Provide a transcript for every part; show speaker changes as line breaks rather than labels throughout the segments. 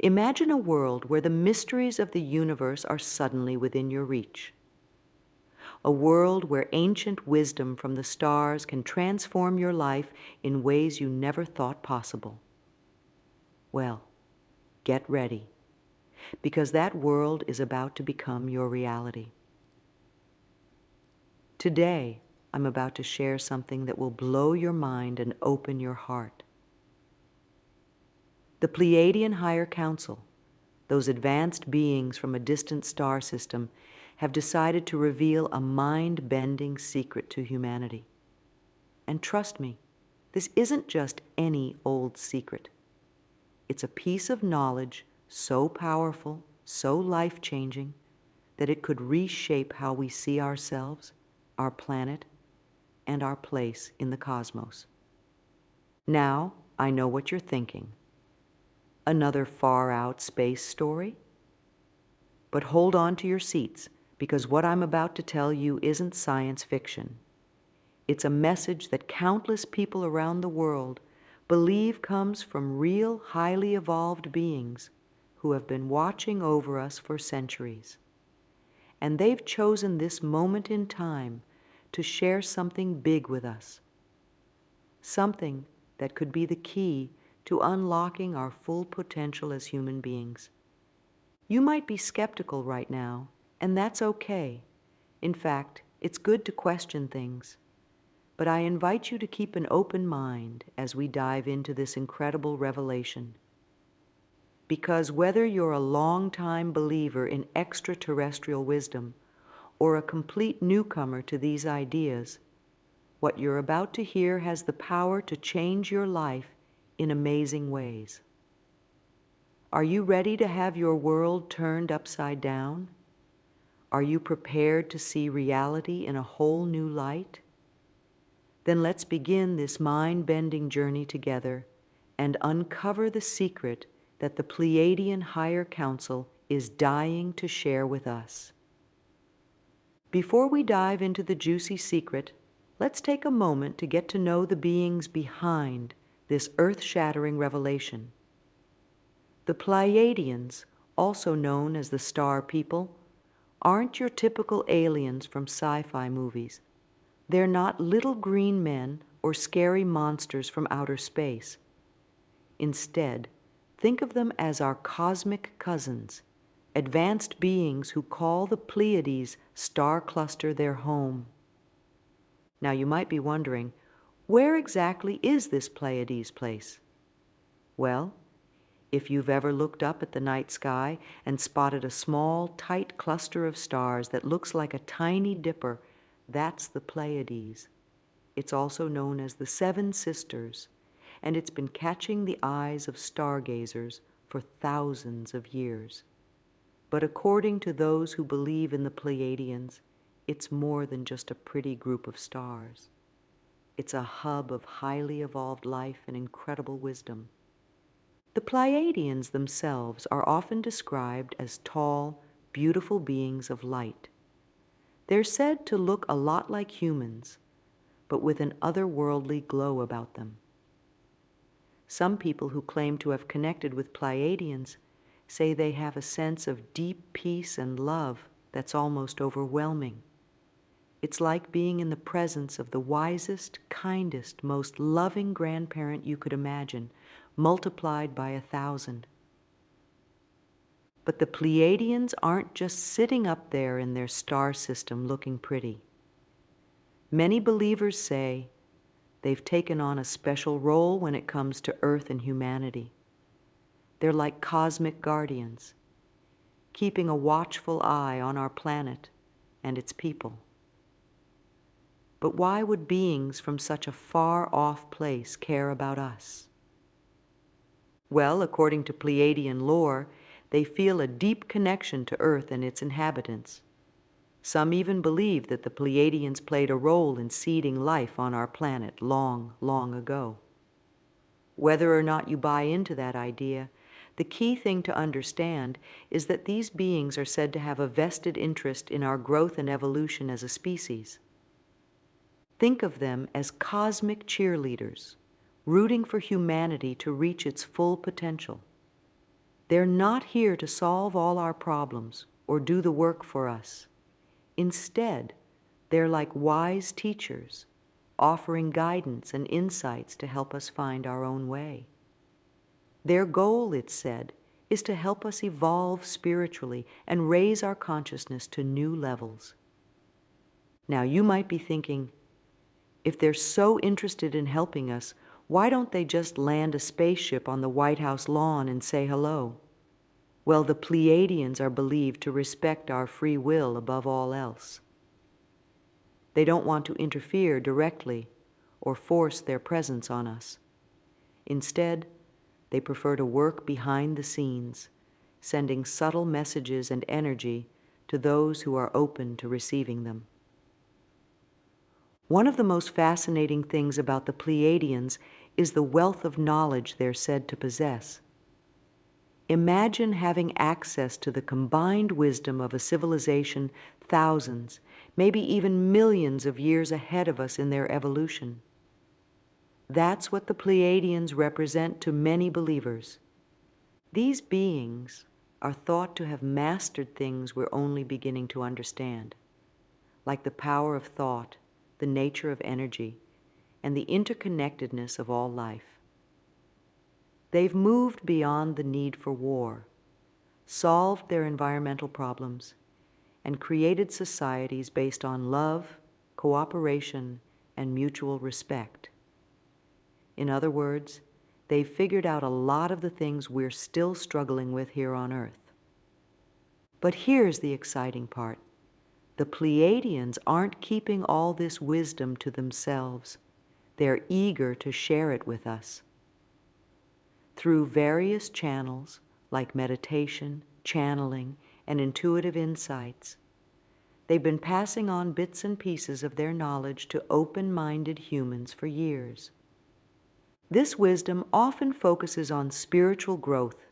Imagine a world where the mysteries of the universe are suddenly within your reach. A world where ancient wisdom from the stars can transform your life in ways you never thought possible. Well, get ready, because that world is about to become your reality. Today, I'm about to share something that will blow your mind and open your heart. The Pleadian Higher Council, those advanced beings from a distant star system, have decided to reveal a mind-bending secret to humanity. And trust me, this isn't just any old secret. It's a piece of knowledge so powerful, so life-changing, that it could reshape how we see ourselves, our planet, and our place in the cosmos. Now, I know what you're thinking. Another far-out space story? But hold on to your seats, because what I'm about to tell you isn't science fiction. It's a message that countless people around the world believe comes from real, highly evolved beings who have been watching over us for centuries. And they've chosen this moment in time to share something big with us. Something that could be the key to unlocking our full potential as human beings. You might be skeptical right now, and that's okay. In fact, it's good to question things. But I invite you to keep an open mind as we dive into this incredible revelation. Because whether you're a long-time believer in extraterrestrial wisdom or a complete newcomer to these ideas, what you're about to hear has the power to change your life in amazing ways. Are you ready to have your world turned upside down? Are you prepared to see reality in a whole new light? Then let's begin this mind-bending journey together and uncover the secret that the Pleadian Higher Council is dying to share with us. Before we dive into the juicy secret, let's take a moment to get to know the beings behind this earth-shattering revelation. The Pleiadians, also known as the Star People, aren't your typical aliens from sci-fi movies. They're not little green men or scary monsters from outer space. Instead, think of them as our cosmic cousins, advanced beings who call the Pleiades star cluster their home. Now you might be wondering, where exactly is this Pleiades place? Well, if you've ever looked up at the night sky and spotted a small, tight cluster of stars that looks like a tiny dipper, that's the Pleiades. It's also known as the Seven Sisters, and it's been catching the eyes of stargazers for thousands of years. But according to those who believe in the Pleiadians, it's more than just a pretty group of stars. It's a hub of highly evolved life and incredible wisdom. The Pleiadians themselves are often described as tall, beautiful beings of light. They're said to look a lot like humans, but with an otherworldly glow about them. Some people who claim to have connected with Pleiadians say they have a sense of deep peace and love that's almost overwhelming. It's like being in the presence of the wisest, kindest, most loving grandparent you could imagine, multiplied by 1,000. But the Pleiadians aren't just sitting up there in their star system looking pretty. Many believers say they've taken on a special role when it comes to Earth and humanity. They're like cosmic guardians, keeping a watchful eye on our planet and its people. But why would beings from such a far-off place care about us? Well, according to Pleiadian lore, they feel a deep connection to Earth and its inhabitants. Some even believe that the Pleiadians played a role in seeding life on our planet long, long ago. Whether or not you buy into that idea, the key thing to understand is that these beings are said to have a vested interest in our growth and evolution as a species. Think of them as cosmic cheerleaders, rooting for humanity to reach its full potential. They're not here to solve all our problems or do the work for us. Instead, they're like wise teachers, offering guidance and insights to help us find our own way. Their goal, it's said, is to help us evolve spiritually and raise our consciousness to new levels. Now, you might be thinking, if they're so interested in helping us, why don't they just land a spaceship on the White House lawn and say hello? Well, the Pleiadians are believed to respect our free will above all else. They don't want to interfere directly or force their presence on us. Instead, they prefer to work behind the scenes, sending subtle messages and energy to those who are open to receiving them. One of the most fascinating things about the Pleiadians is the wealth of knowledge they're said to possess. Imagine having access to the combined wisdom of a civilization thousands, maybe even millions of years ahead of us in their evolution. That's what the Pleiadians represent to many believers. These beings are thought to have mastered things we're only beginning to understand, like the power of thought, the nature of energy, and the interconnectedness of all life. They've moved beyond the need for war, solved their environmental problems, and created societies based on love, cooperation, and mutual respect. In other words, they've figured out a lot of the things we're still struggling with here on Earth. But here's the exciting part. The Pleiadians aren't keeping all this wisdom to themselves. They're eager to share it with us. Through various channels like meditation, channeling, and intuitive insights, they've been passing on bits and pieces of their knowledge to open-minded humans for years. This wisdom often focuses on spiritual growth,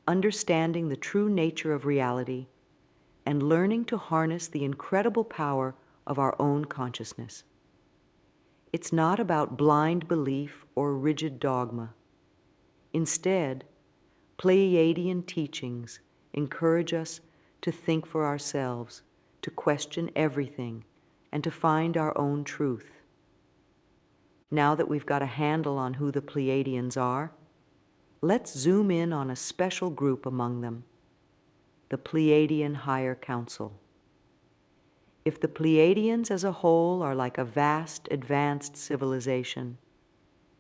understanding the true nature of reality, and learning to harness the incredible power of our own consciousness. It's not about blind belief or rigid dogma. Instead, Pleiadian teachings encourage us to think for ourselves, to question everything, and to find our own truth. Now that we've got a handle on who the Pleiadians are, let's zoom in on a special group among them, the Pleadian Higher Council. If the Pleiadians as a whole are like a vast, advanced civilization,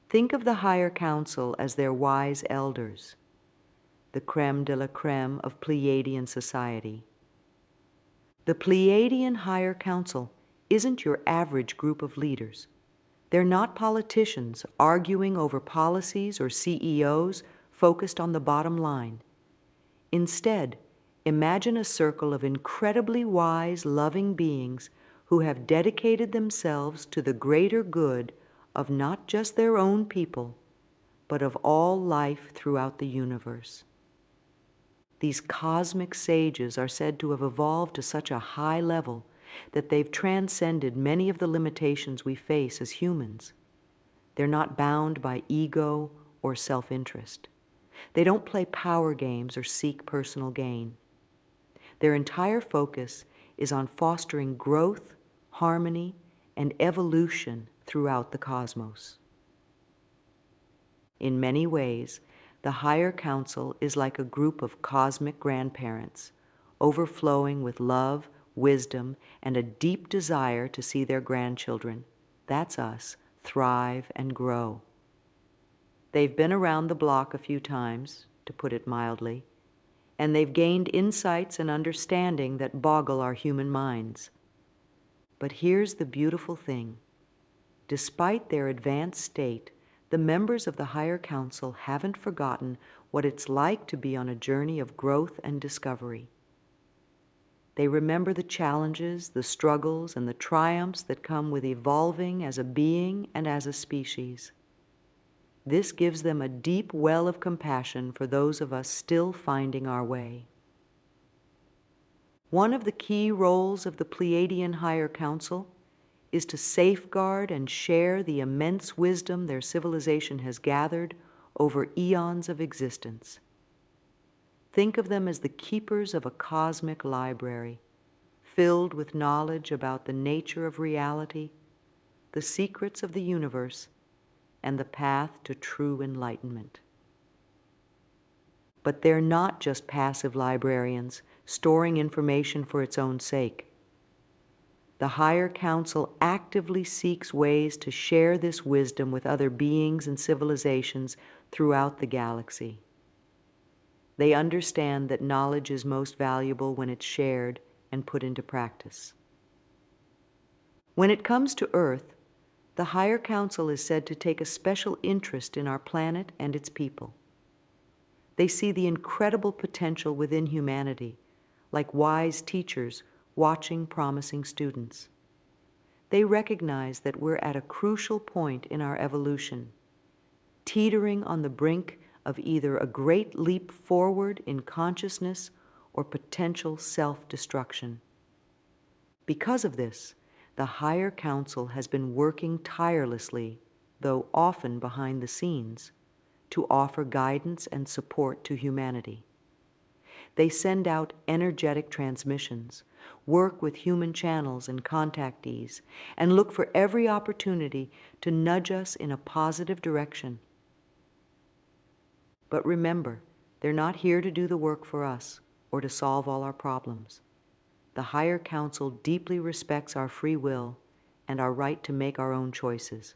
think of the Higher Council as their wise elders, the crème de la crème of Pleiadian society. The Pleadian Higher Council isn't your average group of leaders. They're not politicians arguing over policies or CEOs focused on the bottom line. Instead, imagine a circle of incredibly wise, loving beings who have dedicated themselves to the greater good of not just their own people, but of all life throughout the universe. These cosmic sages are said to have evolved to such a high level that they've transcended many of the limitations we face as humans. They're not bound by ego or self-interest. They don't play power games or seek personal gain. Their entire focus is on fostering growth, harmony, and evolution throughout the cosmos. In many ways, the Higher Council is like a group of cosmic grandparents, overflowing with love, wisdom, and a deep desire to see their grandchildren, that's us, thrive and grow. They've been around the block a few times, to put it mildly, and they've gained insights and understanding that boggle our human minds. But here's the beautiful thing. Despite their advanced state, the members of the Higher Council haven't forgotten what it's like to be on a journey of growth and discovery. They remember the challenges, the struggles, and the triumphs that come with evolving as a being and as a species. This gives them a deep well of compassion for those of us still finding our way. One of the key roles of the Pleadian Higher Council is to safeguard and share the immense wisdom their civilization has gathered over eons of existence. Think of them as the keepers of a cosmic library, filled with knowledge about the nature of reality, the secrets of the universe, and the path to true enlightenment. But they're not just passive librarians, storing information for its own sake. The Higher Council actively seeks ways to share this wisdom with other beings and civilizations throughout the galaxy. They understand that knowledge is most valuable when it's shared and put into practice. When it comes to Earth, the Higher Council is said to take a special interest in our planet and its people. They see the incredible potential within humanity, like wise teachers watching promising students. They recognize that we're at a crucial point in our evolution, teetering on the brink of either a great leap forward in consciousness or potential self-destruction. Because of this, the Higher Council has been working tirelessly, though often behind the scenes, to offer guidance and support to humanity. They send out energetic transmissions, work with human channels and contactees, and look for every opportunity to nudge us in a positive direction. But remember, they're not here to do the work for us or to solve all our problems. The Higher Council deeply respects our free will and our right to make our own choices.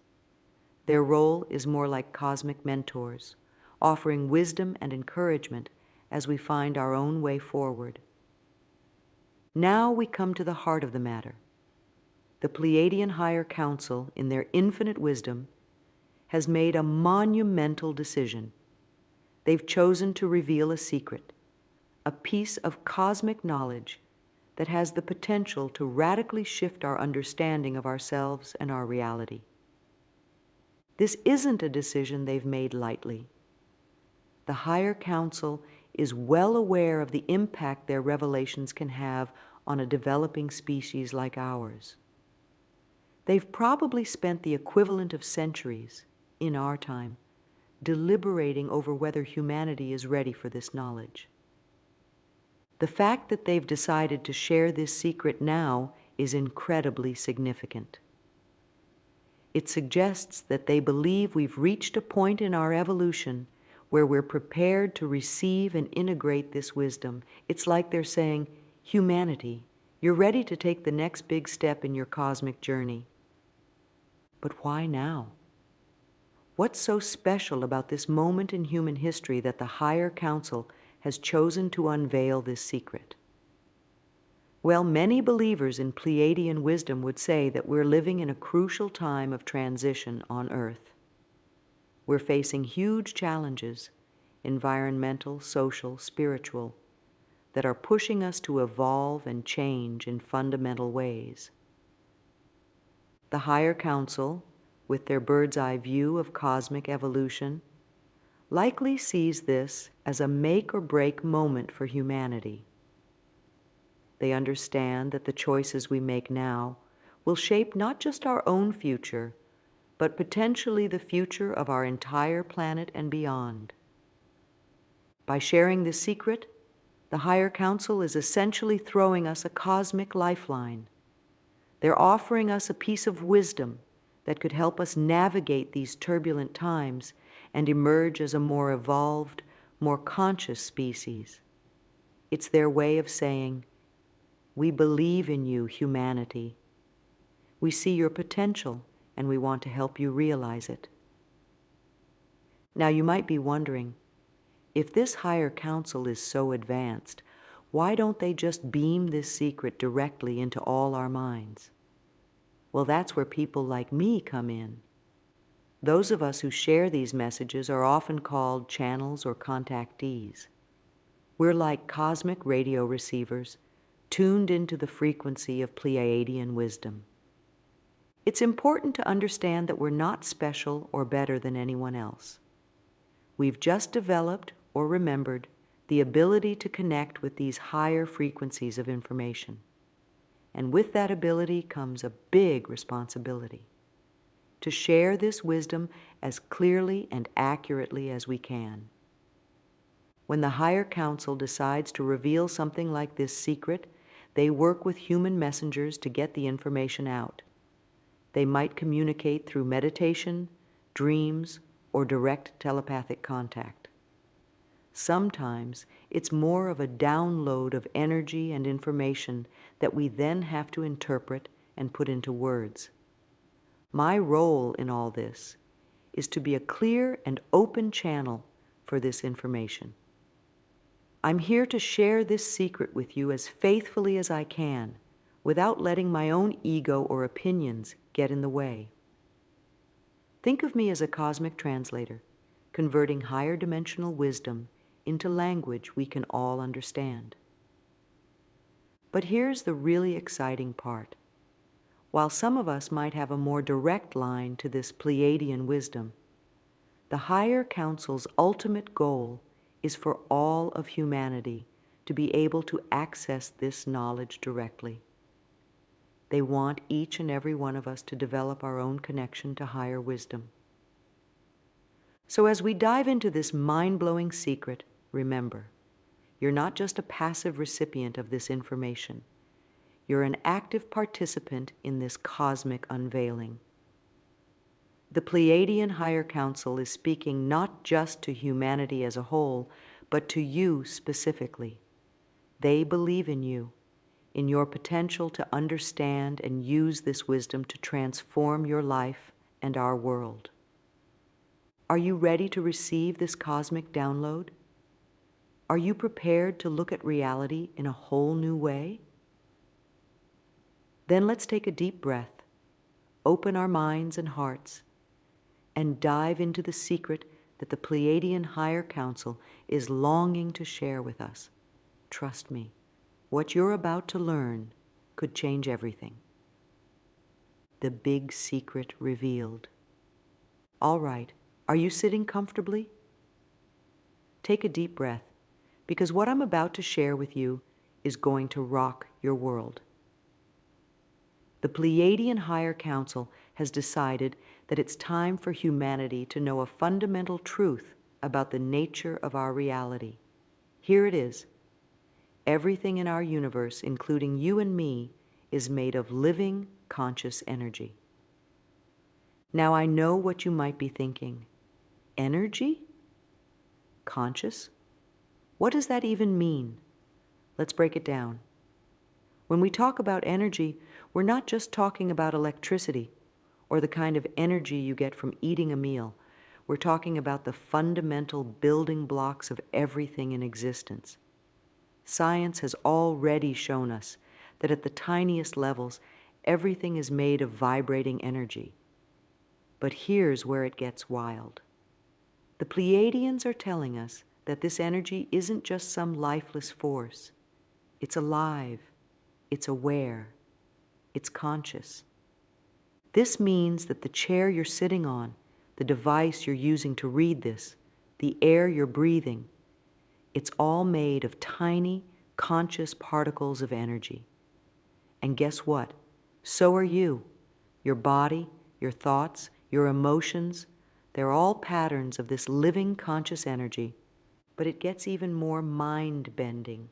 Their role is more like cosmic mentors, offering wisdom and encouragement as we find our own way forward. Now we come to the heart of the matter. The Pleadian Higher Council, in their infinite wisdom, has made a monumental decision. They've chosen to reveal a secret, a piece of cosmic knowledge that has the potential to radically shift our understanding of ourselves and our reality. This isn't a decision they've made lightly. The Higher Council is well aware of the impact their revelations can have on a developing species like ours. They've probably spent the equivalent of centuries, in our time, deliberating over whether humanity is ready for this knowledge. The fact that they've decided to share this secret now is incredibly significant. It suggests that they believe we've reached a point in our evolution where we're prepared to receive and integrate this wisdom. It's like they're saying, humanity, you're ready to take the next big step in your cosmic journey. But why now? What's so special about this moment in human history that the Higher Council has chosen to unveil this secret? Well, many believers in Pleiadian wisdom would say that we're living in a crucial time of transition on Earth. We're facing huge challenges, environmental, social, spiritual, that are pushing us to evolve and change in fundamental ways. The Higher Council, with their bird's-eye view of cosmic evolution, likely sees this as a make-or-break moment for humanity. They understand that the choices we make now will shape not just our own future, but potentially the future of our entire planet and beyond. By sharing this secret, the Higher Council is essentially throwing us a cosmic lifeline. They're offering us a piece of wisdom that could help us navigate these turbulent times and emerge as a more evolved, more conscious species. It's their way of saying, we believe in you, humanity. We see your potential, and we want to help you realize it. Now, you might be wondering, if this Higher Council is so advanced, why don't they just beam this secret directly into all our minds? Well, that's where people like me come in. Those of us who share these messages are often called channels or contactees. We're like cosmic radio receivers, tuned into the frequency of Pleiadian wisdom. It's important to understand that we're not special or better than anyone else. We've just developed or remembered the ability to connect with these higher frequencies of information. And with that ability comes a big responsibility to share this wisdom as clearly and accurately as we can. When the Higher Council decides to reveal something like this secret, they work with human messengers to get the information out. They might communicate through meditation, dreams, or direct telepathic contact. Sometimes it's more of a download of energy and information that we then have to interpret and put into words. My role in all this is to be a clear and open channel for this information. I'm here to share this secret with you as faithfully as I can, without letting my own ego or opinions get in the way. Think of me as a cosmic translator, converting higher dimensional wisdom into language we can all understand. But here's the really exciting part. While some of us might have a more direct line to this Pleiadian wisdom, the Higher Council's ultimate goal is for all of humanity to be able to access this knowledge directly. They want each and every one of us to develop our own connection to higher wisdom. So as we dive into this mind-blowing secret, remember, you're not just a passive recipient of this information. You're an active participant in this cosmic unveiling. The Pleadian Higher Council is speaking not just to humanity as a whole, but to you specifically. They believe in you, in your potential to understand and use this wisdom to transform your life and our world. Are you ready to receive this cosmic download? Are you prepared to look at reality in a whole new way? Then let's take a deep breath, open our minds and hearts, and dive into the secret that the Pleiadian Higher Council is longing to share with us. Trust me, what you're about to learn could change everything. The big secret revealed. All right, are you sitting comfortably? Take a deep breath, because what I'm about to share with you is going to rock your world. The Pleiadian Higher Council has decided that it's time for humanity to know a fundamental truth about the nature of our reality. Here it is. Everything in our universe, including you and me, is made of living, conscious energy. Now I know what you might be thinking. Energy? Conscious? What does that even mean? Let's break it down. When we talk about energy, we're not just talking about electricity or the kind of energy you get from eating a meal. We're talking about the fundamental building blocks of everything in existence. Science has already shown us that at the tiniest levels, everything is made of vibrating energy. But here's where it gets wild. The Pleiadians are telling us that this energy isn't just some lifeless force. It's alive. It's aware. It's conscious. This means that the chair you're sitting on, the device you're using to read this, the air you're breathing, it's all made of tiny, conscious particles of energy. And guess what? So are you. Your body, your thoughts, your emotions, they're all patterns of this living conscious energy, but it gets even more mind-bending.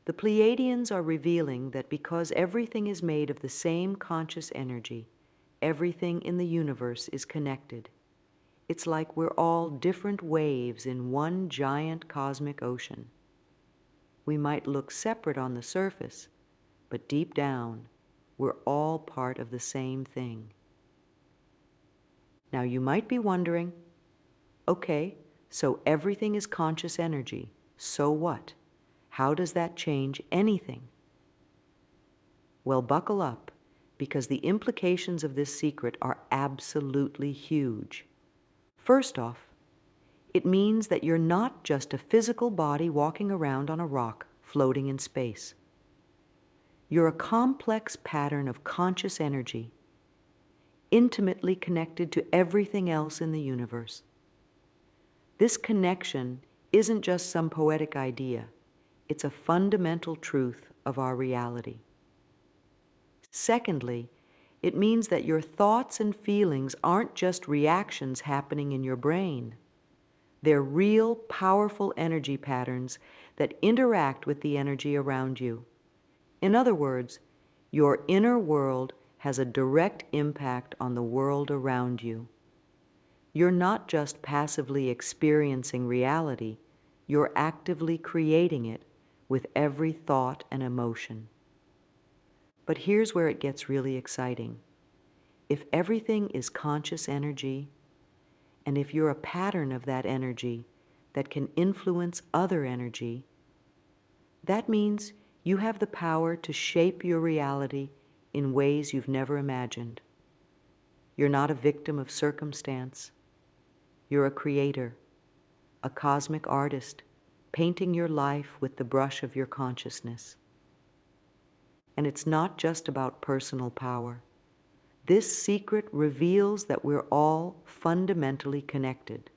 The Pleiadians are revealing that because everything is made of the same conscious energy, everything in the universe is connected. It's like we're all different waves in one giant cosmic ocean. We might look separate on the surface, but deep down, we're all part of the same thing. Now you might be wondering, okay, so everything is conscious energy, so what? How does that change anything? Well, buckle up, because the implications of this secret are absolutely huge. First off, it means that you're not just a physical body walking around on a rock floating in space. You're a complex pattern of conscious energy, intimately connected to everything else in the universe. This connection isn't just some poetic idea. It's a fundamental truth of our reality. Secondly, it means that your thoughts and feelings aren't just reactions happening in your brain. They're real, powerful energy patterns that interact with the energy around you. In other words, your inner world has a direct impact on the world around you. You're not just passively experiencing reality, you're actively creating it with every thought and emotion. But here's where it gets really exciting. If everything is conscious energy, and if you're a pattern of that energy that can influence other energy, that means you have the power to shape your reality in ways you've never imagined. You're not a victim of circumstance. You're a creator, a cosmic artist, painting your life with the brush of your consciousness. And it's not just about personal power. This secret reveals that we're all fundamentally connected.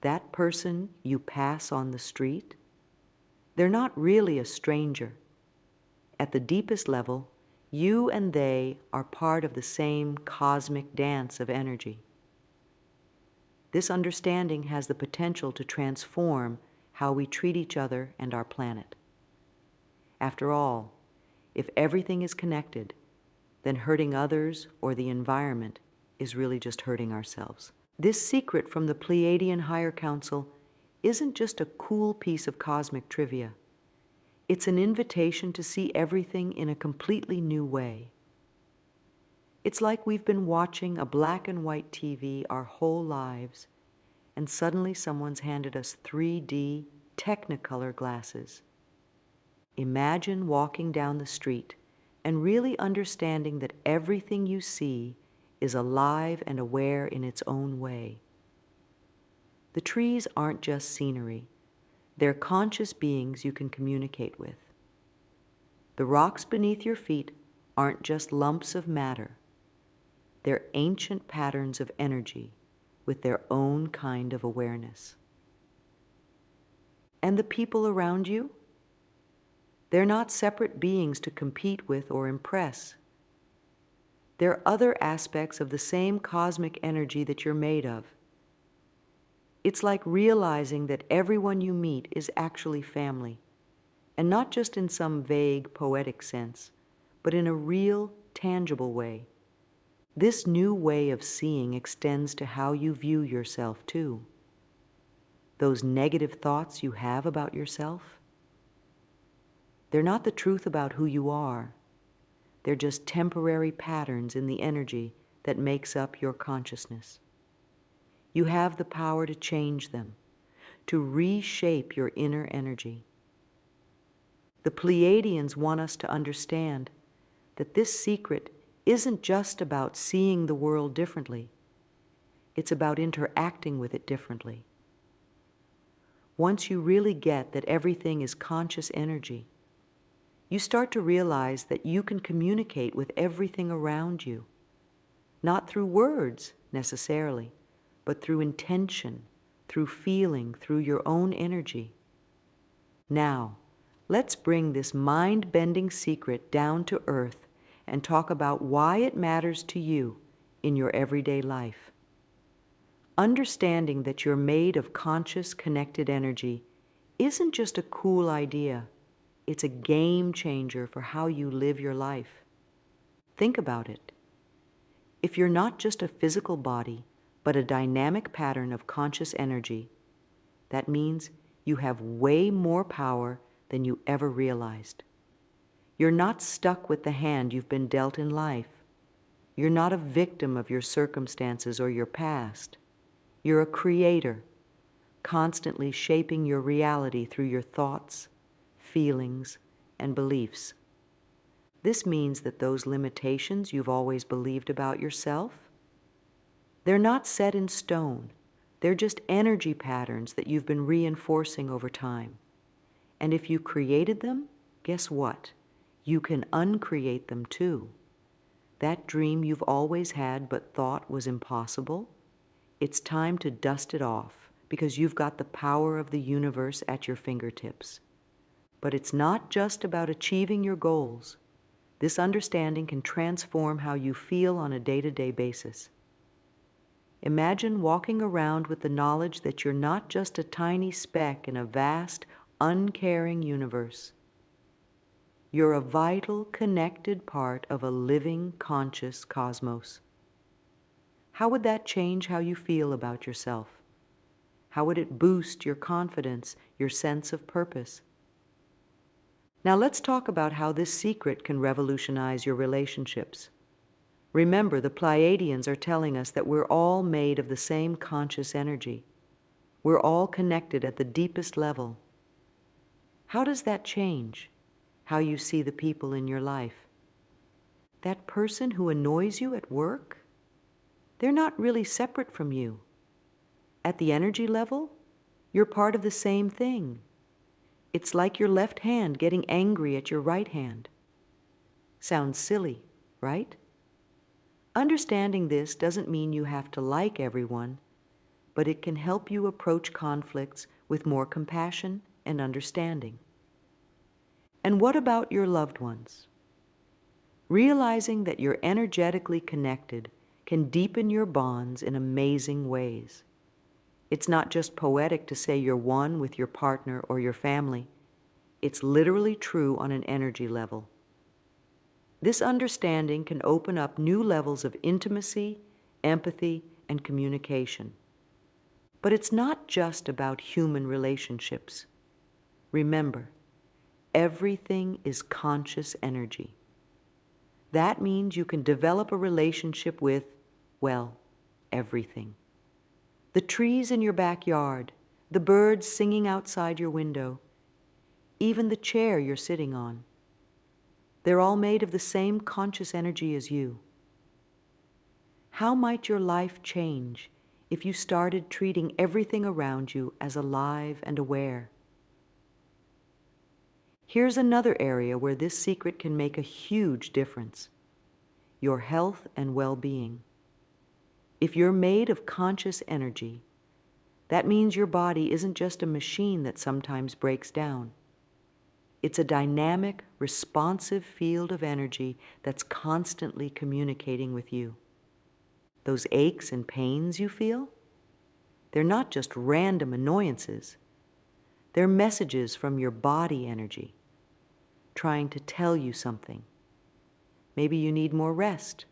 That person you pass on the street, they're not really a stranger. At the deepest level, you and they are part of the same cosmic dance of energy. This understanding has the potential to transform how we treat each other and our planet. After all, if everything is connected, then hurting others or the environment is really just hurting ourselves. This secret from the Pleadian Higher Council isn't just a cool piece of cosmic trivia. It's an invitation to see everything in a completely new way. It's like we've been watching a black and white TV our whole lives, and suddenly someone's handed us 3D Technicolor glasses. Imagine walking down the street and really understanding that everything you see is alive and aware in its own way. The trees aren't just scenery. They're conscious beings you can communicate with. The rocks beneath your feet aren't just lumps of matter. They're ancient patterns of energy with their own kind of awareness. And the people around you? They're not separate beings to compete with or impress. They're other aspects of the same cosmic energy that you're made of. It's like realizing that everyone you meet is actually family, and not just in some vague, poetic sense, but in a real, tangible way. This new way of seeing extends to how you view yourself, too. Those negative thoughts you have about yourself, they're not the truth about who you are. They're just temporary patterns in the energy that makes up your consciousness. You have the power to change them, to reshape your inner energy. The Pleiadians want us to understand that this secret isn't just about seeing the world differently. It's about interacting with it differently. Once you really get that everything is conscious energy, you start to realize that you can communicate with everything around you, not through words necessarily, but through intention, through feeling, through your own energy. Now, let's bring this mind-bending secret down to earth and talk about why it matters to you in your everyday life. Understanding that you're made of conscious, connected energy isn't just a cool idea. It's a game changer for how you live your life. Think about it. If you're not just a physical body, but a dynamic pattern of conscious energy, that means you have way more power than you ever realized. You're not stuck with the hand you've been dealt in life. You're not a victim of your circumstances or your past. You're a creator, constantly shaping your reality through your thoughts, feelings, and beliefs. This means that those limitations you've always believed about yourself, they're not set in stone. They're just energy patterns that you've been reinforcing over time. And if you created them, guess what? You can uncreate them too. That dream you've always had but thought was impossible, it's time to dust it off because you've got the power of the universe at your fingertips. But it's not just about achieving your goals. This understanding can transform how you feel on a day-to-day basis. imagine walking around with the knowledge that you're not just a tiny speck in a vast, uncaring universe. You're a vital, connected part of a living, conscious cosmos. How would that change how you feel about yourself? How would it boost your confidence, your sense of purpose? Now let's talk about how this secret can revolutionize your relationships. Remember, the Pleiadians are telling us that we're all made of the same conscious energy. We're all connected at the deepest level. How does that change how you see the people in your life? That person who annoys you at work? They're not really separate from you. At the energy level, you're part of the same thing. It's like your left hand getting angry at your right hand. Sounds silly, right? Understanding this doesn't mean you have to like everyone, but it can help you approach conflicts with more compassion and understanding. And what about your loved ones? Realizing that you're energetically connected can deepen your bonds in amazing ways. It's not just poetic to say you're one with your partner or your family. It's literally true on an energy level. This understanding can open up new levels of intimacy, empathy, and communication. But it's not just about human relationships. Remember, everything is conscious energy. That means you can develop a relationship with, well, everything. The trees in your backyard, the birds singing outside your window, even the chair you're sitting on. They're all made of the same conscious energy as you. How might your life change if you started treating everything around you as alive and aware? Here's another area where this secret can make a huge difference: your health and well-being. If you're made of conscious energy, that means your body isn't just a machine that sometimes breaks down. It's a dynamic, responsive field of energy that's constantly communicating with you. Those aches and pains you feel, they're not just random annoyances. They're messages from your body energy, trying to tell you something. Maybe you need more rest,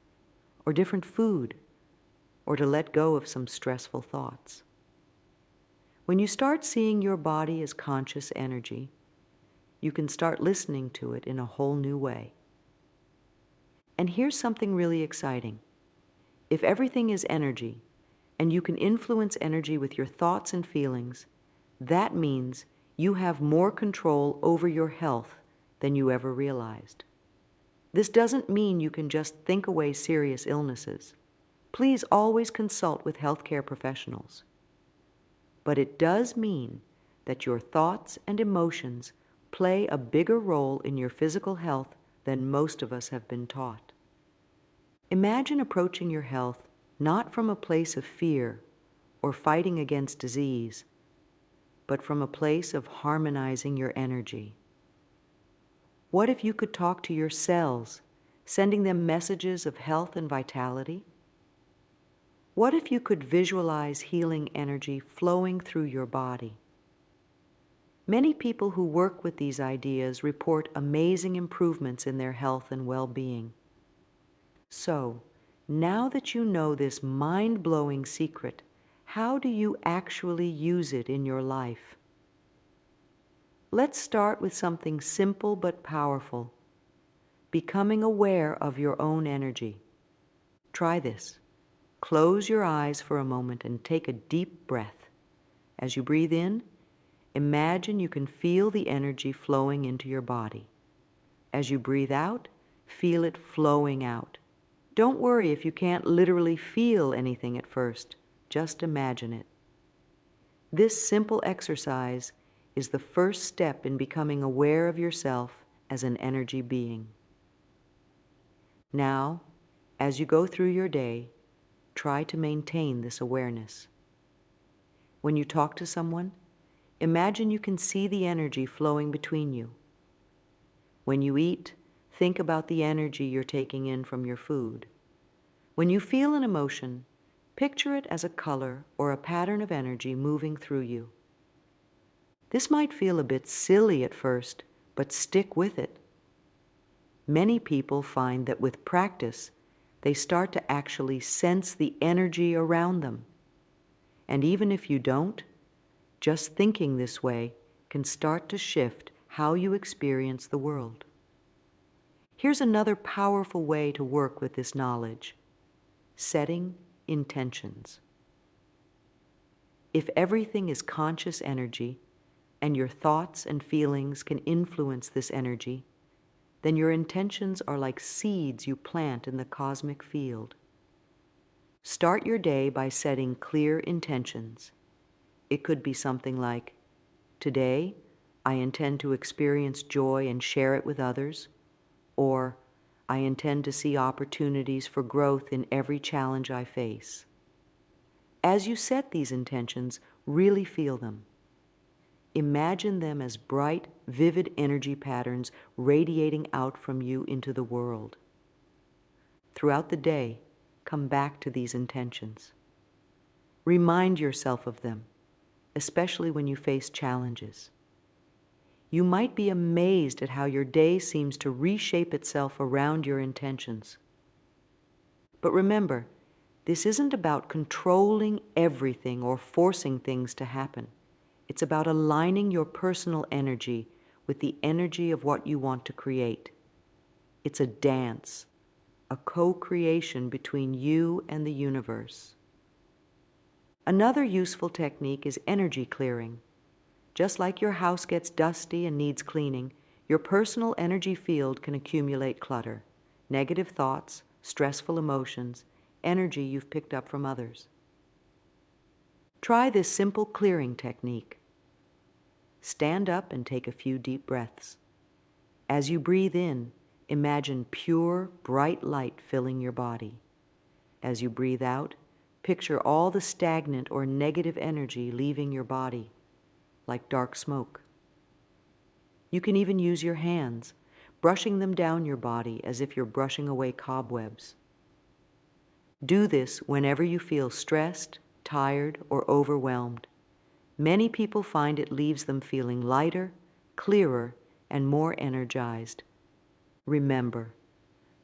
or different food, or to let go of some stressful thoughts. When you start seeing your body as conscious energy, you can start listening to it in a whole new way. And here's something really exciting. If everything is energy, and you can influence energy with your thoughts and feelings, that means you have more control over your health than you ever realized. This doesn't mean you can just think away serious illnesses. Please always consult with healthcare professionals. But it does mean that your thoughts and emotions play a bigger role in your physical health than most of us have been taught. Imagine approaching your health not from a place of fear or fighting against disease, but from a place of harmonizing your energy. What if you could talk to your cells, sending them messages of health and vitality? What if you could visualize healing energy flowing through your body? Many people who work with these ideas report amazing improvements in their health and well-being. So, now that you know this mind-blowing secret, how do you actually use it in your life? Let's start with something simple but powerful: becoming aware of your own energy. Try this. Close your eyes for a moment and take a deep breath. As you breathe in, imagine you can feel the energy flowing into your body. As you breathe out, feel it flowing out. Don't worry if you can't literally feel anything at first. Just imagine it. This simple exercise is the first step in becoming aware of yourself as an energy being. Now, as you go through your day, try to maintain this awareness. When you talk to someone, imagine you can see the energy flowing between you. When you eat, think about the energy you're taking in from your food. When you feel an emotion, Picture it as a color or a pattern of energy moving through you. This might feel a bit silly at first, but stick with it. Many people find that with practice, they start to actually sense the energy around them. And even if you don't, just thinking this way can start to shift how you experience the world. Here's another powerful way to work with this knowledge: setting intentions. If everything is conscious energy, and your thoughts and feelings can influence this energy, then your intentions are like seeds you plant in the cosmic field. Start your day by setting clear intentions. It could be something like, today, I intend to experience joy and share it with others, or I intend to see opportunities for growth in every challenge I face. As you set these intentions, really feel them. Imagine them as bright, vivid energy patterns radiating out from you into the world. Throughout the day, come back to these intentions. Remind yourself of them, especially when you face challenges. You might be amazed at how your day seems to reshape itself around your intentions. But remember, this isn't about controlling everything or forcing things to happen. It's about aligning your personal energy with the energy of what you want to create. It's a dance, a co-creation between you and the universe. Another useful technique is energy clearing. Just like your house gets dusty and needs cleaning, your personal energy field can accumulate clutter, negative thoughts, stressful emotions, energy you've picked up from others. Try this simple clearing technique. Stand up and take a few deep breaths. As you breathe in, imagine pure, bright light filling your body. As you breathe out, picture all the stagnant or negative energy leaving your body, like dark smoke. You can even use your hands, brushing them down your body as if you're brushing away cobwebs. Do this whenever you feel stressed, tired, or overwhelmed. Many people find it leaves them feeling lighter, clearer, and more energized. Remember,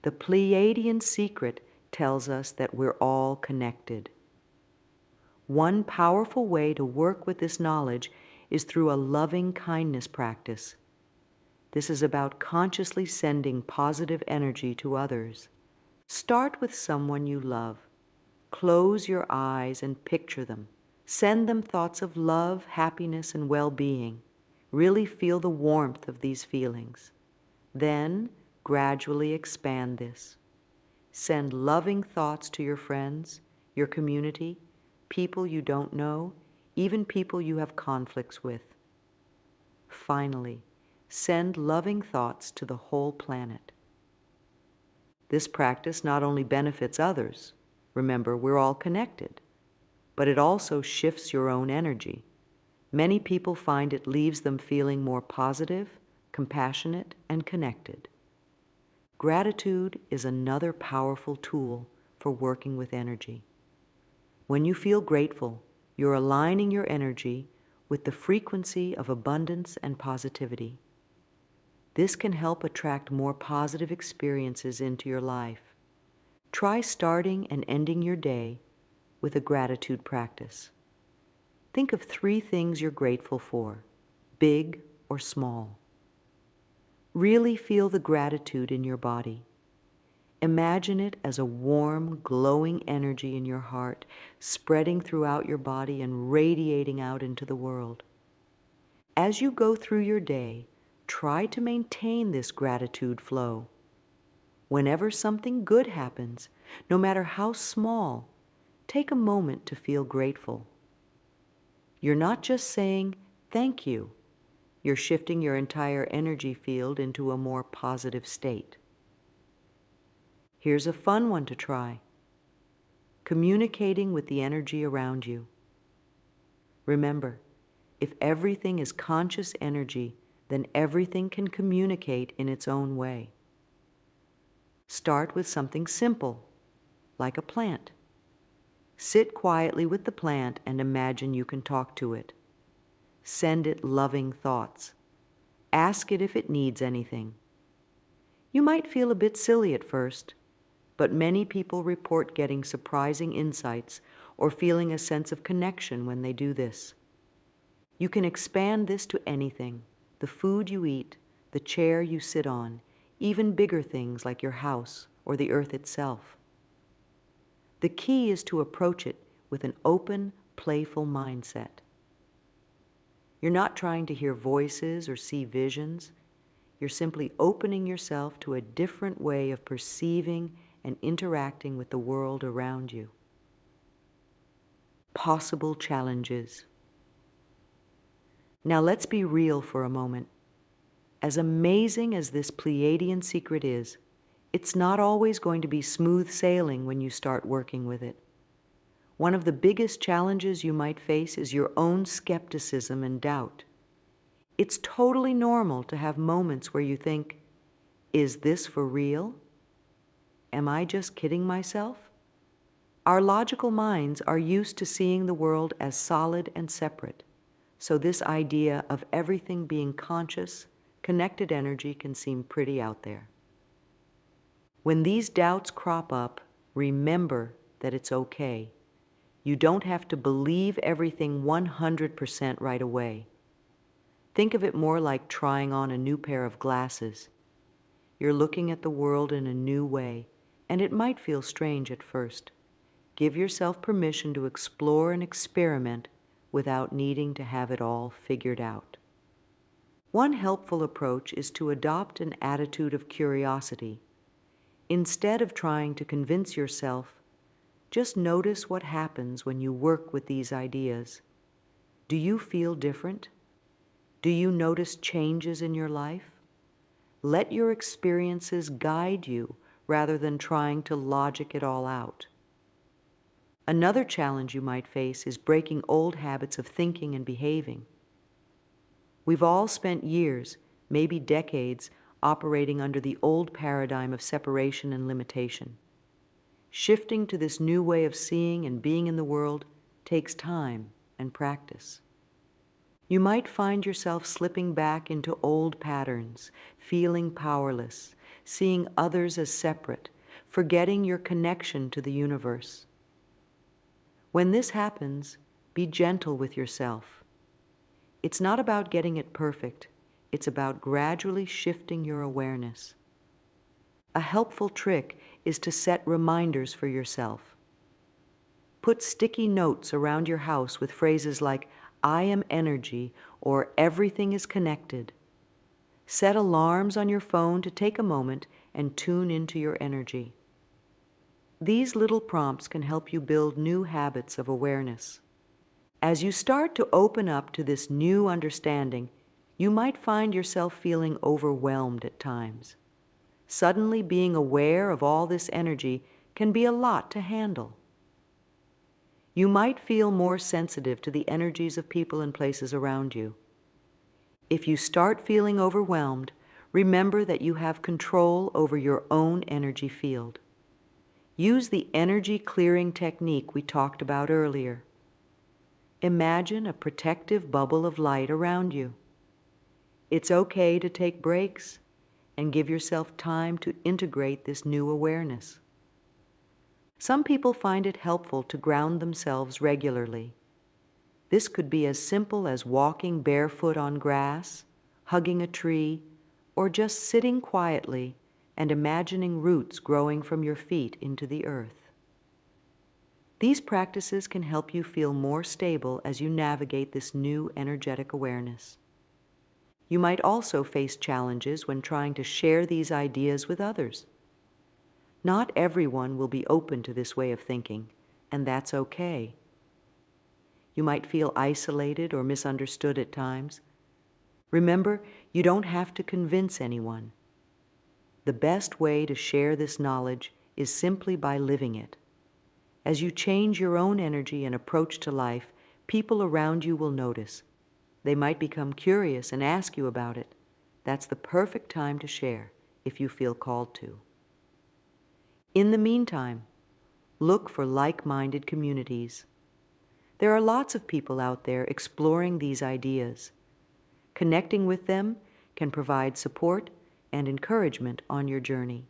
the Pleiadian secret tells us that we're all connected. One powerful way to work with this knowledge is through a loving kindness practice. This is about consciously sending positive energy to others. Start with someone you love. Close your eyes and picture them. Send them thoughts of love, happiness, and well-being. Really feel the warmth of these feelings. Then, gradually expand this. Send loving thoughts to your friends, your community, people you don't know, even people you have conflicts with. Finally, send loving thoughts to the whole planet. This practice not only benefits others, remember, we're all connected, but it also shifts your own energy. Many people find it leaves them feeling more positive, compassionate, and connected. Gratitude is another powerful tool for working with energy. When you feel grateful, you're aligning your energy with the frequency of abundance and positivity. This can help attract more positive experiences into your life. Try starting and ending your day with a gratitude practice. Think of 3 things you're grateful for, big or small. Really feel the gratitude in your body. Imagine it as a warm, glowing energy in your heart, spreading throughout your body and radiating out into the world. As you go through your day, try to maintain this gratitude flow. Whenever something good happens, no matter how small, take a moment to feel grateful. You're not just saying, thank you. You're shifting your entire energy field into a more positive state. Here's a fun one to try. Communicating with the energy around you. Remember, if everything is conscious energy, then everything can communicate in its own way. Start with something simple, like a plant. Sit quietly with the plant and imagine you can talk to it. Send it loving thoughts. Ask it if it needs anything. You might feel a bit silly at first, but many people report getting surprising insights or feeling a sense of connection when they do this. You can expand this to anything: the food you eat, the chair you sit on, even bigger things like your house or the earth itself. The key is to approach it with an open, playful mindset. You're not trying to hear voices or see visions. You're simply opening yourself to a different way of perceiving and interacting with the world around you. Possible challenges. Now let's be real for a moment. As amazing as this Pleiadian secret is, it's not always going to be smooth sailing when you start working with it. One of the biggest challenges you might face is your own skepticism and doubt. It's totally normal to have moments where you think, is this for real? Am I just kidding myself? Our logical minds are used to seeing the world as solid and separate, so this idea of everything being conscious, connected energy can seem pretty out there. When these doubts crop up, remember that it's okay. You don't have to believe everything 100% right away. Think of it more like trying on a new pair of glasses. You're looking at the world in a new way, and it might feel strange at first. Give yourself permission to explore and experiment without needing to have it all figured out. One helpful approach is to adopt an attitude of curiosity. Instead of trying to convince yourself, just notice what happens when you work with these ideas. Do you feel different? Do you notice changes in your life? Let your experiences guide you rather than trying to logic it all out. Another challenge you might face is breaking old habits of thinking and behaving. We've all spent years, maybe decades, operating under the old paradigm of separation and limitation. Shifting to this new way of seeing and being in the world takes time and practice. You might find yourself slipping back into old patterns, feeling powerless, seeing others as separate, forgetting your connection to the universe. When this happens, be gentle with yourself. It's not about getting it perfect. It's about gradually shifting your awareness. A helpful trick is to set reminders for yourself. Put sticky notes around your house with phrases like, "I am energy," or "everything is connected." Set alarms on your phone to take a moment and tune into your energy. These little prompts can help you build new habits of awareness. As you start to open up to this new understanding, you might find yourself feeling overwhelmed at times. Suddenly being aware of all this energy can be a lot to handle. You might feel more sensitive to the energies of people and places around you. If you start feeling overwhelmed, remember that you have control over your own energy field. Use the energy clearing technique we talked about earlier. Imagine a protective bubble of light around you. It's okay to take breaks and give yourself time to integrate this new awareness. Some people find it helpful to ground themselves regularly. This could be as simple as walking barefoot on grass, hugging a tree, or just sitting quietly and imagining roots growing from your feet into the earth. These practices can help you feel more stable as you navigate this new energetic awareness. You might also face challenges when trying to share these ideas with others. Not everyone will be open to this way of thinking, and that's okay. You might feel isolated or misunderstood at times. Remember, you don't have to convince anyone. The best way to share this knowledge is simply by living it. As you change your own energy and approach to life, people around you will notice. They might become curious and ask you about it. That's the perfect time to share if you feel called to. In the meantime, Look for like-minded communities. There are lots of people out there exploring these ideas. Connecting with them can provide support and encouragement on your journey.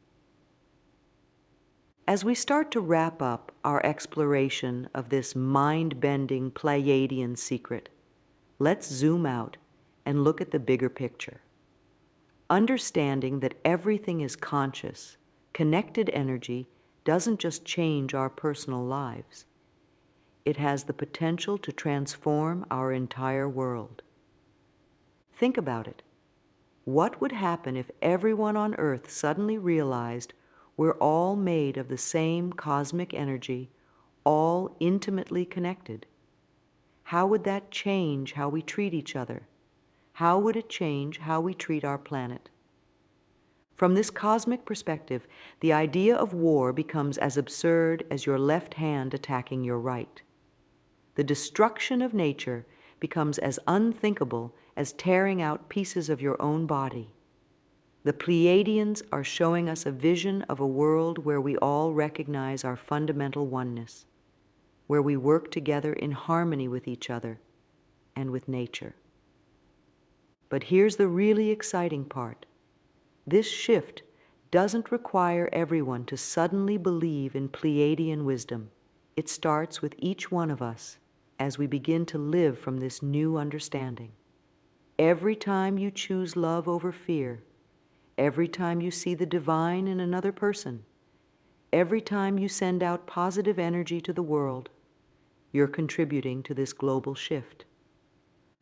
As we start to wrap up our exploration of this mind-bending Pleiadian secret, let's zoom out and look at the bigger picture. Understanding that everything is conscious, connected energy doesn't just change our personal lives. It has the potential to transform our entire world. Think about it. What would happen if everyone on Earth suddenly realized we're all made of the same cosmic energy, all intimately connected? How would that change how we treat each other? How would it change how we treat our planet? From this cosmic perspective, the idea of war becomes as absurd as your left hand attacking your right. The destruction of nature becomes as unthinkable as tearing out pieces of your own body. The Pleiadians are showing us a vision of a world where we all recognize our fundamental oneness, where we work together in harmony with each other and with nature. But here's the really exciting part. This shift doesn't require everyone to suddenly believe in Pleiadian wisdom. It starts with each one of us as we begin to live from this new understanding. Every time you choose love over fear, every time you see the divine in another person, every time you send out positive energy to the world, you're contributing to this global shift.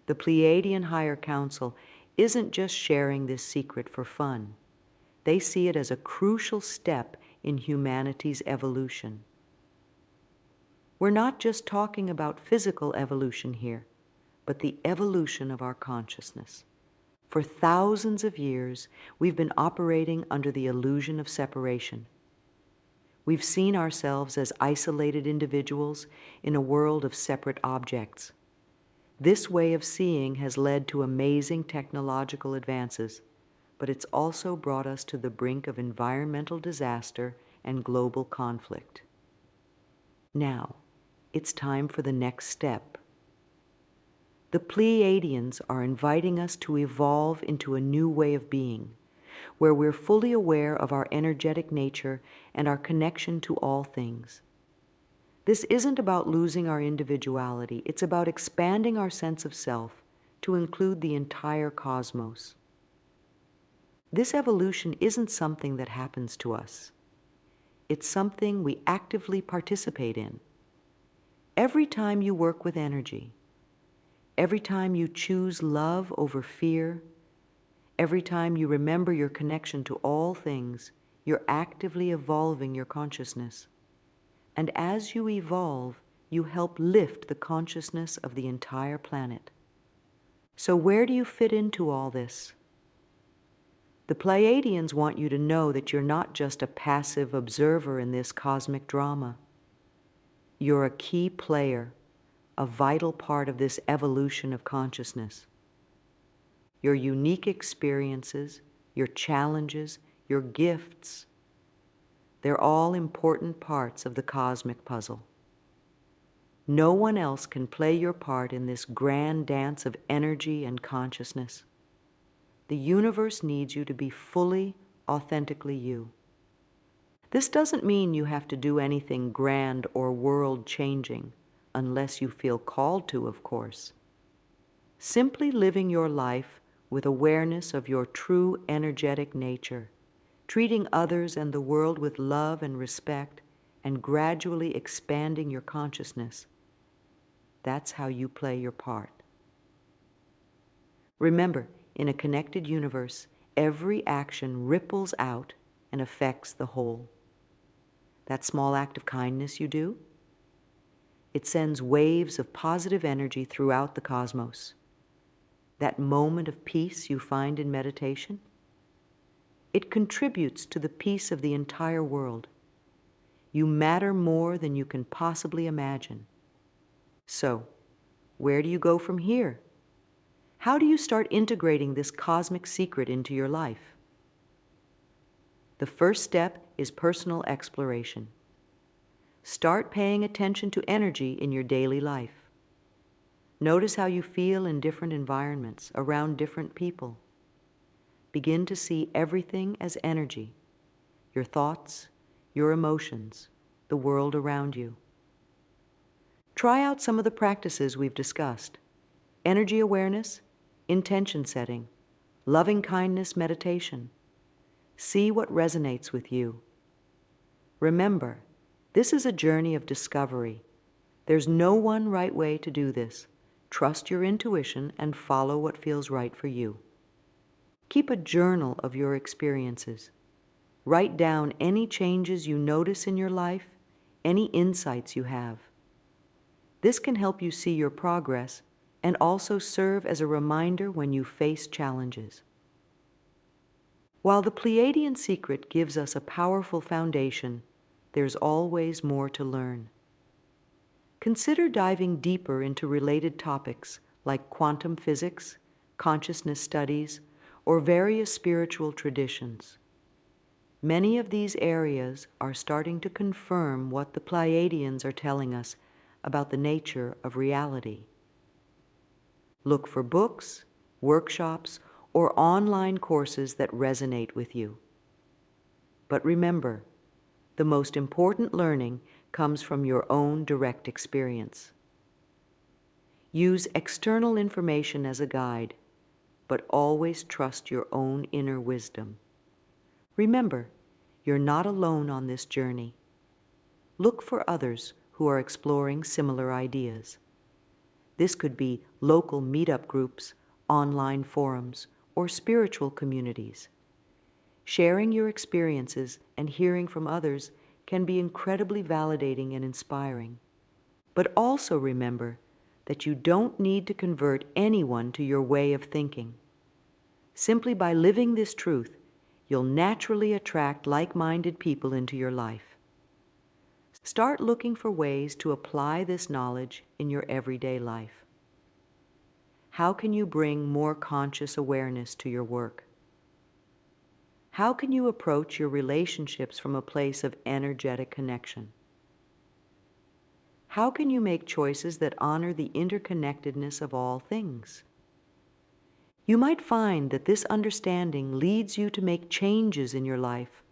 The Pleadian Higher Council isn't just sharing this secret for fun. They see it as a crucial step in humanity's evolution. We're not just talking about physical evolution here, but the evolution of our consciousness. For thousands of years, we've been operating under the illusion of separation. We've seen ourselves as isolated individuals in a world of separate objects. This way of seeing has led to amazing technological advances, but it's also brought us to the brink of environmental disaster and global conflict. Now, it's time for the next step. The Pleiadians are inviting us to evolve into a new way of being, where we're fully aware of our energetic nature and our connection to all things. This isn't about losing our individuality, it's about expanding our sense of self to include the entire cosmos. This evolution isn't something that happens to us. It's something we actively participate in. Every time you work with energy, every time you choose love over fear, every time you remember your connection to all things, you're actively evolving your consciousness. And as you evolve, you help lift the consciousness of the entire planet. So where do you fit into all this? The Pleiadians want you to know that you're not just a passive observer in this cosmic drama. You're a key player, a vital part of this evolution of consciousness. Your unique experiences, your challenges, your gifts, they're all important parts of the cosmic puzzle. No one else can play your part in this grand dance of energy and consciousness. The universe needs you to be fully, authentically you. This doesn't mean you have to do anything grand or world-changing, unless you feel called to, of course. Simply living your life with awareness of your true energetic nature, treating others and the world with love and respect, and gradually expanding your consciousness. That's how you play your part. Remember, in a connected universe, every action ripples out and affects the whole. That small act of kindness you do, it sends waves of positive energy throughout the cosmos. That moment of peace you find in meditation, it contributes to the peace of the entire world. You matter more than you can possibly imagine. So, where do you go from here? How do you start integrating this cosmic secret into your life? The first step is personal exploration. Start paying attention to energy in your daily life. Notice how you feel in different environments, around different people. Begin to see everything as energy, your thoughts, your emotions, the world around you. Try out some of the practices we've discussed: energy awareness, intention setting, loving kindness meditation. See what resonates with you. Remember, this is a journey of discovery. There's no one right way to do this. Trust your intuition and follow what feels right for you. Keep a journal of your experiences. Write down any changes you notice in your life, any insights you have. This can help you see your progress and also serve as a reminder when you face challenges. While the Pleiadian secret gives us a powerful foundation, there's always more to learn. Consider diving deeper into related topics like quantum physics, consciousness studies, or various spiritual traditions. Many of these areas are starting to confirm what the Pleiadians are telling us about the nature of reality. Look for books, workshops, or online courses that resonate with you. But remember, the most important learning comes from your own direct experience. Use external information as a guide, but always trust your own inner wisdom. Remember, you're not alone on this journey. Look for others who are exploring similar ideas. This could be local meetup groups, online forums, or spiritual communities. Sharing your experiences and hearing from others can be incredibly validating and inspiring. But also remember that you don't need to convert anyone to your way of thinking. Simply by living this truth, you'll naturally attract like-minded people into your life. Start looking for ways to apply this knowledge in your everyday life. How can you bring more conscious awareness to your work? How can you approach your relationships from a place of energetic connection? How can you make choices that honor the interconnectedness of all things? You might find that this understanding leads you to make changes in your life,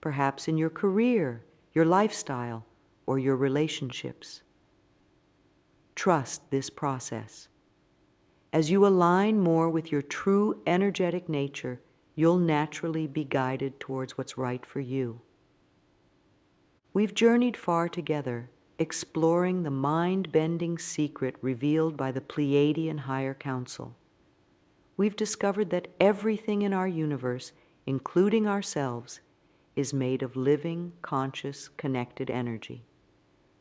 perhaps in your career, your lifestyle, or your relationships. Trust this process. As you align more with your true energetic nature, you'll naturally be guided towards what's right for you. We've journeyed far together, exploring the mind-bending secret revealed by the Pleadian Higher Council. We've discovered that everything in our universe, including ourselves, is made of living, conscious, connected energy.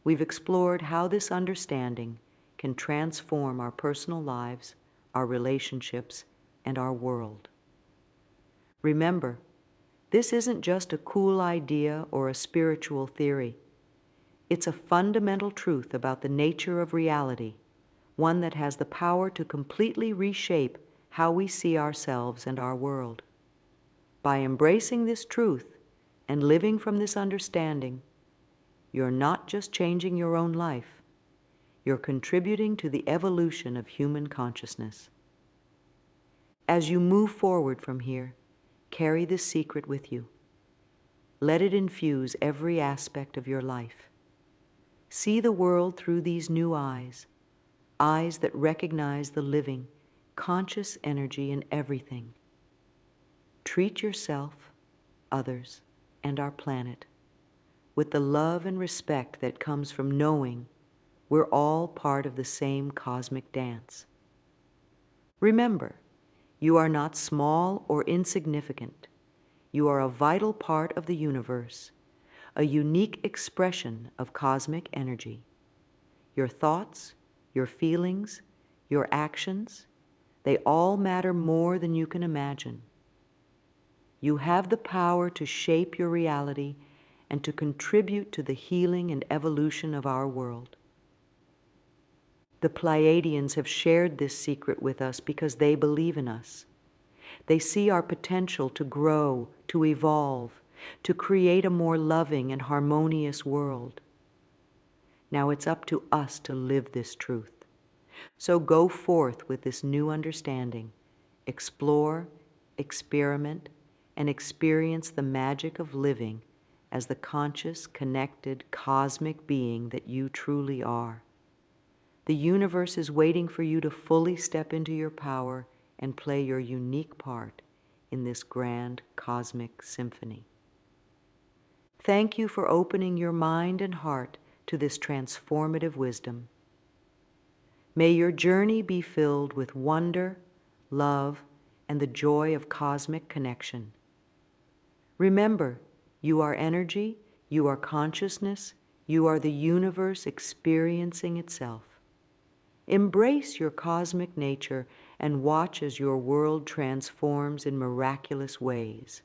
We've explored how this understanding can transform our personal lives, our relationships, and our world. Remember, this isn't just a cool idea or a spiritual theory. It's a fundamental truth about the nature of reality, one that has the power to completely reshape how we see ourselves and our world. By embracing this truth and living from this understanding, you're not just changing your own life, you're contributing to the evolution of human consciousness. As you move forward from here, carry this secret with you. Let it infuse every aspect of your life. See the world through these new eyes, eyes that recognize the living, conscious energy in everything. Treat yourself, others, and our planet with the love and respect that comes from knowing we're all part of the same cosmic dance. Remember, you are not small or insignificant. You are a vital part of the universe, a unique expression of cosmic energy. Your thoughts, your feelings, your actions, they all matter more than you can imagine. You have the power to shape your reality and to contribute to the healing and evolution of our world. The Pleiadians have shared this secret with us because they believe in us. They see our potential to grow, to evolve, to create a more loving and harmonious world. Now it's up to us to live this truth. So go forth with this new understanding, explore, experiment, and experience the magic of living as the conscious, connected, cosmic being that you truly are. The universe is waiting for you to fully step into your power and play your unique part in this grand cosmic symphony. Thank you for opening your mind and heart to this transformative wisdom. May your journey be filled with wonder, love, and the joy of cosmic connection. Remember, you are energy, you are consciousness, you are the universe experiencing itself. Embrace your cosmic nature and watch as your world transforms in miraculous ways.